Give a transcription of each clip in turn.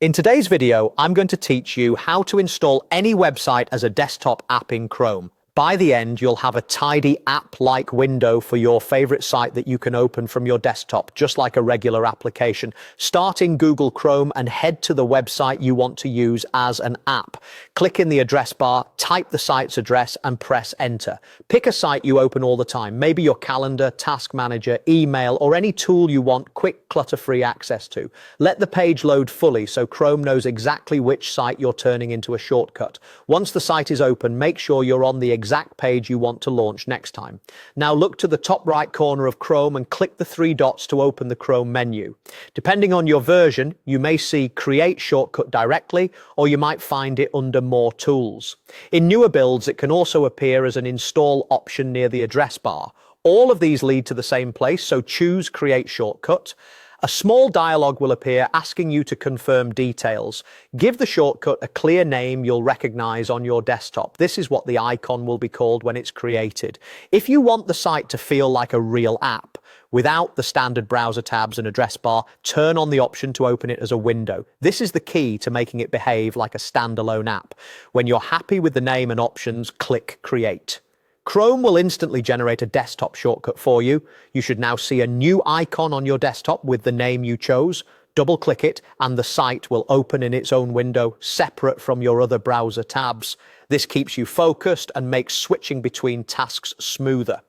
In today's video, I'm going to teach you how to install any website as a desktop app in Chrome. By the end, you'll have a tidy app-like window for your favorite site that you can open from your desktop, just like a regular application. Start in Google Chrome and head to the website you want to use as an app. Click in the address bar, type the site's address, and press enter. Pick a site you open all the time, maybe your calendar, task manager, email, or any tool you want quick, clutter-free access to. Let the page load fully so Chrome knows exactly which site you're turning into a shortcut. Once the site is open, make sure you're on the exact page you want to launch next time. Now look to the top right corner of Chrome and click the three dots to open the Chrome menu. Depending on your version, you may see Create Shortcut directly, or you might find it under More Tools. In newer builds, it can also appear as an Install option near the address bar. All of these lead to the same place, so choose Create Shortcut. A small dialog will appear asking you to confirm details. Give the shortcut a clear name you'll recognize on your desktop. This is what the icon will be called when it's created. If you want the site to feel like a real app, without the standard browser tabs and address bar, turn on the option to open it as a window. This is the key to making it behave like a standalone app. When you're happy with the name and options, click Create. Chrome will instantly generate a desktop shortcut for you. You should now see a new icon on your desktop with the name you chose. Double-click it and the site will open in its own window, separate from your other browser tabs. This keeps you focused and makes switching between tasks smoother.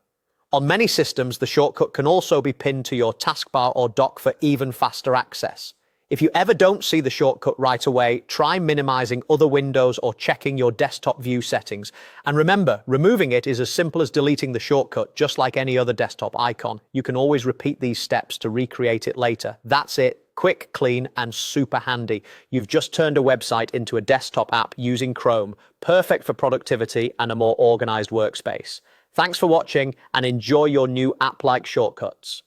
On many systems, the shortcut can also be pinned to your taskbar or dock for even faster access. If you ever don't see the shortcut right away, try minimizing other windows or checking your desktop view settings. And remember, removing it is as simple as deleting the shortcut, just like any other desktop icon. You can always repeat these steps to recreate it later. That's it. Quick, clean, and super handy. You've just turned a website into a desktop app using Chrome. Perfect for productivity and a more organized workspace. Thanks for watching and enjoy your new app-like shortcuts.